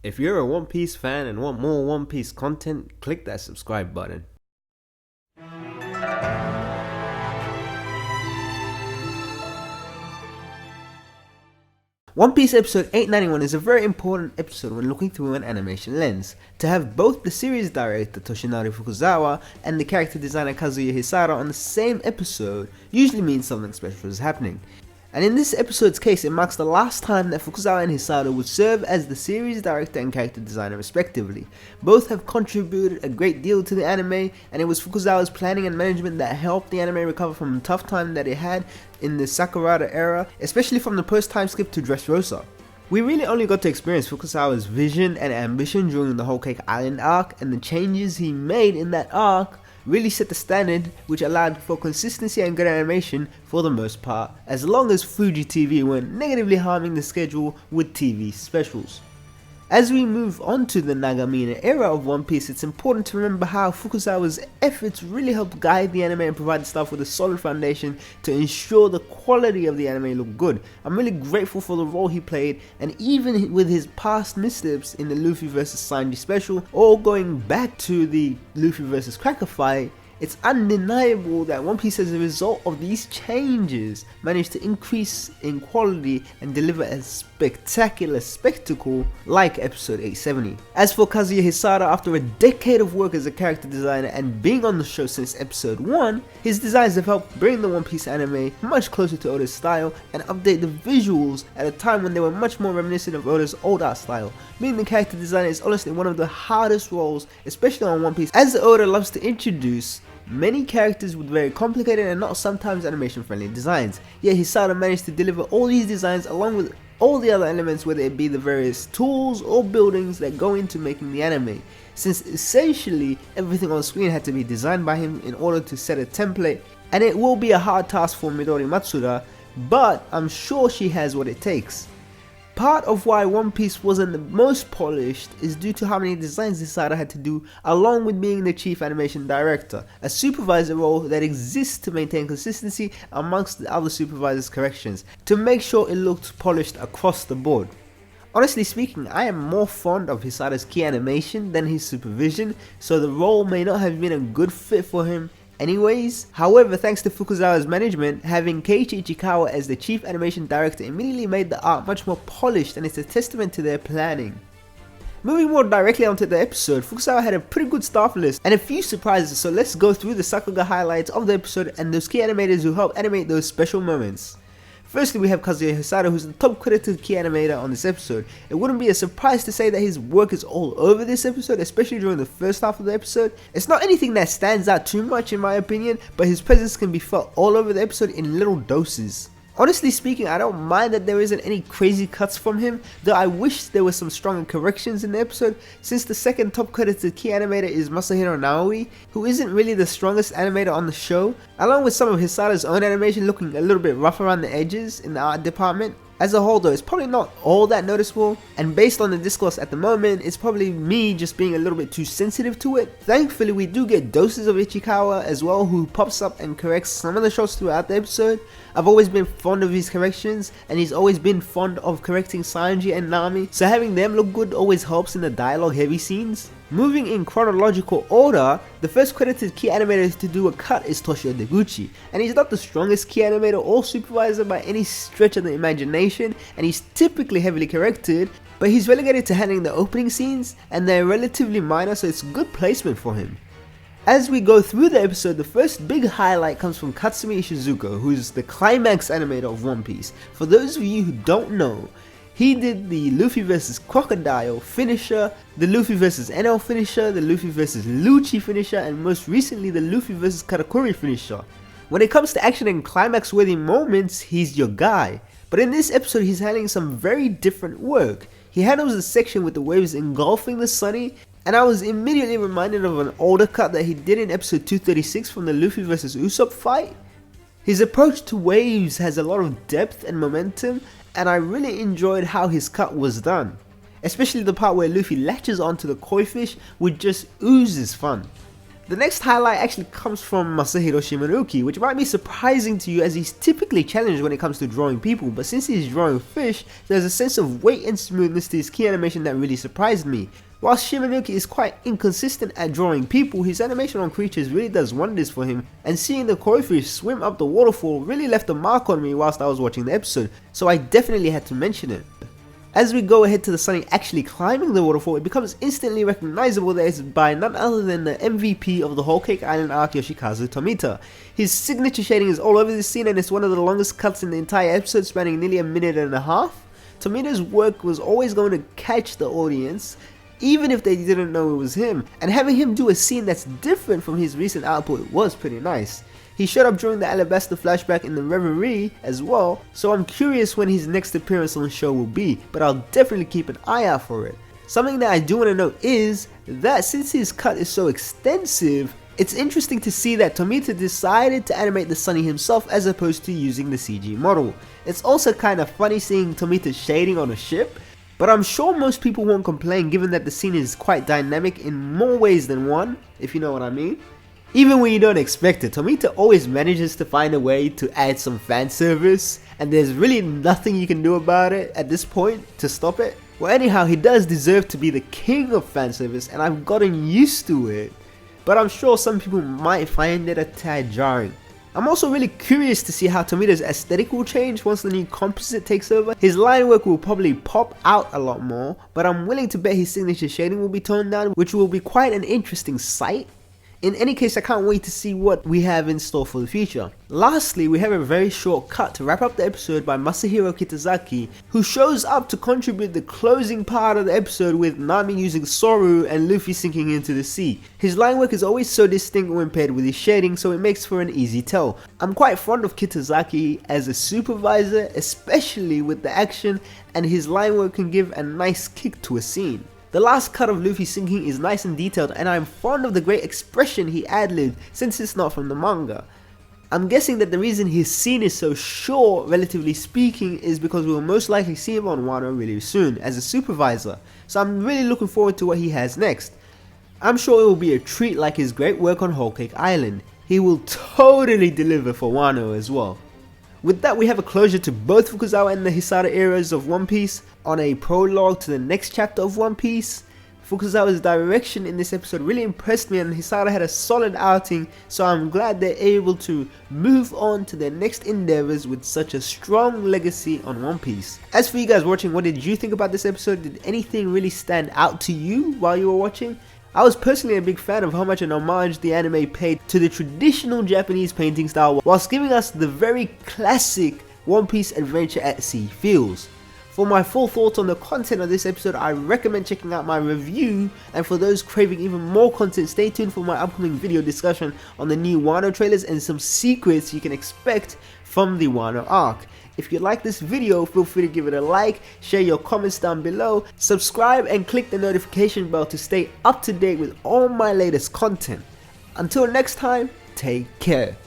If you're a One Piece fan and want more One Piece content, click that subscribe button. One Piece episode 891 is a very important episode when looking through an animation lens. To have both the series director Toshinari Fukusawa and the character designer Kazuya Hisada on the same episode usually means something special is happening. And in this episode's case, it marks the last time that Fukusawa and Hisada would serve as the series director and character designer respectively. Both have contributed a great deal to the anime, and it was Fukusawa's planning and management that helped the anime recover from the tough time that it had in the Sakurada era, especially from the post-time skip to Dressrosa. We really only got to experience Fukusawa's vision and ambition during the Whole Cake Island arc, and the changes he made in that arc really set the standard, which allowed for consistency and good animation for the most part, as long as Fuji TV weren't negatively harming the schedule with TV specials. As we move on to the Nagamine era of One Piece, it's important to remember how Fukusawa's efforts really helped guide the anime and provide the staff with a solid foundation to ensure the quality of the anime looked good. I'm really grateful for the role he played, and even with his past missteps in the Luffy vs Sanji special, or going back to the Luffy vs Cracker fight, it's undeniable that One Piece as a result of these changes managed to increase in quality and deliver a spectacular spectacle like episode 870. As for Kazuya Hisada, after a decade of work as a character designer and being on the show since episode 1, his designs have helped bring the One Piece anime much closer to Oda's style and update the visuals at a time when they were much more reminiscent of Oda's old art style. Being the character designer is honestly one of the hardest roles, especially on One Piece, as Oda loves to introduce many characters with very complicated and not sometimes animation friendly designs. Yet Hisada managed to deliver all these designs along with all the other elements, whether it be the various tools or buildings that go into making the anime, since essentially everything on screen had to be designed by him in order to set a template, and it will be a hard task for Midori Matsuda, but I'm sure she has what it takes. Part of why One Piece wasn't the most polished is due to how many designs Hisada had to do, along with being the chief animation director, a supervisor role that exists to maintain consistency amongst the other supervisors' corrections, to make sure it looked polished across the board. Honestly speaking, I am more fond of Hisada's key animation than his supervision, so the role may not have been a good fit for him anyways. However, thanks to Fukusawa's management, having Keiichi Ichikawa as the chief animation director immediately made the art much more polished, and it's a testament to their planning. Moving more directly onto the episode, Fukusawa had a pretty good staff list and a few surprises, so let's go through the Sakuga highlights of the episode and those key animators who helped animate those special moments. Firstly, we have Kazuya Hisada, who's the top credited key animator on this episode. It wouldn't be a surprise to say that his work is all over this episode, especially during the first half of the episode. It's not anything that stands out too much in my opinion, but his presence can be felt all over the episode in little doses. Honestly speaking, I don't mind that there isn't any crazy cuts from him, though I wish there were some stronger corrections in the episode, since the second top credited key animator is Masahiro Naoi, who isn't really the strongest animator on the show, along with some of Hisada's own animation looking a little bit rough around the edges in the art department. As a whole though, it's probably not all that noticeable, and based on the discourse at the moment, it's probably me just being a little bit too sensitive to it. Thankfully, we do get doses of Ichikawa as well, who pops up and corrects some of the shots throughout the episode. I've always been fond of his corrections, and he's always been fond of correcting Sanji and Nami, so having them look good always helps in the dialogue heavy scenes. Moving in chronological order, the first credited key animator to do a cut is Toshio Deguchi, and he's not the strongest key animator or supervisor by any stretch of the imagination, and he's typically heavily corrected, but he's relegated to handling the opening scenes, and they're relatively minor, so it's good placement for him. As we go through the episode, the first big highlight comes from Katsumi Ishizuka, who's the climax animator of One Piece. For those of you who don't know, he did the Luffy vs Crocodile finisher, the Luffy vs NL finisher, the Luffy vs Lucci finisher, and most recently the Luffy vs Katakuri finisher. When it comes to action and climax worthy moments, he's your guy. But in this episode, he's handling some very different work. He handles the section with the waves engulfing the Sunny, and I was immediately reminded of an older cut that he did in episode 236 from the Luffy vs Usopp fight. His approach to waves has a lot of depth and momentum, and I really enjoyed how his cut was done. Especially the part where Luffy latches onto the koi fish, which just oozes fun. The next highlight actually comes from Masahiro Shimanuki, which might be surprising to you as he's typically challenged when it comes to drawing people, but since he's drawing fish, there's a sense of weight and smoothness to his key animation that really surprised me. Whilst Shimanuki is quite inconsistent at drawing people, his animation on creatures really does wonders for him, and seeing the koi fish swim up the waterfall really left a mark on me whilst I was watching the episode, so I definitely had to mention it. As we go ahead to the Sunny actually climbing the waterfall, it becomes instantly recognizable that it's by none other than the MVP of the Whole Cake Island arc, Yoshikazu Tomita. His signature shading is all over this scene and it's one of the longest cuts in the entire episode, spanning nearly a minute and a half. Tomita's work was always going to catch the audience, even if they didn't know it was him, and having him do a scene that's different from his recent output was pretty nice. He showed up during the Alabasta flashback in the Reverie as well, so I'm curious when his next appearance on the show will be, but I'll definitely keep an eye out for it. Something that I do want to note is that since his cut is so extensive, it's interesting to see that Tomita decided to animate the Sunny himself as opposed to using the CG model. It's also kind of funny seeing Tomita's shading on a ship, but I'm sure most people won't complain given that the scene is quite dynamic in more ways than one, if you know what I mean. Even when you don't expect it, Tomita always manages to find a way to add some fan service, and there's really nothing you can do about it at this point to stop it. Well, anyhow, he does deserve to be the king of fan service, and I've gotten used to it, but I'm sure some people might find it a tad jarring. I'm also really curious to see how Tomita's aesthetic will change once the new composite takes over. His line work will probably pop out a lot more, but I'm willing to bet his signature shading will be toned down, which will be quite an interesting sight. In any case, I can't wait to see what we have in store for the future. Lastly, we have a very short cut to wrap up the episode by Masahiro Kitazaki, who shows up to contribute the closing part of the episode with Nami using Soru and Luffy sinking into the sea. His line work is always so distinct when paired with his shading, so it makes for an easy tell. I'm quite fond of Kitazaki as a supervisor, especially with the action, and his line work can give a nice kick to a scene. The last cut of Luffy sinking is nice and detailed, and I'm fond of the great expression he ad-libbed since it's not from the manga. I'm guessing that the reason his scene is so short, relatively speaking, is because we'll most likely see him on Wano really soon as a supervisor, so I'm really looking forward to what he has next. I'm sure it will be a treat like his great work on Whole Cake Island. He will totally deliver for Wano as well. With that, we have a closure to both Fukusawa and the Hisada eras of One Piece on a prologue to the next chapter of One Piece. Fukusawa's direction in this episode really impressed me, and Hisada had a solid outing, so I'm glad they're able to move on to their next endeavors with such a strong legacy on One Piece. As for you guys watching, what did you think about this episode? Did anything really stand out to you while you were watching? I was personally a big fan of how much an homage the anime paid to the traditional Japanese painting style whilst giving us the very classic One Piece adventure at sea feels. For my full thoughts on the content of this episode, I recommend checking out my review, and for those craving even more content, stay tuned for my upcoming video discussion on the new Wano trailers and some secrets you can expect from the Wano arc. If you like this video, feel free to give it a like, share your comments down below, subscribe and click the notification bell to stay up to date with all my latest content. Until next time, take care.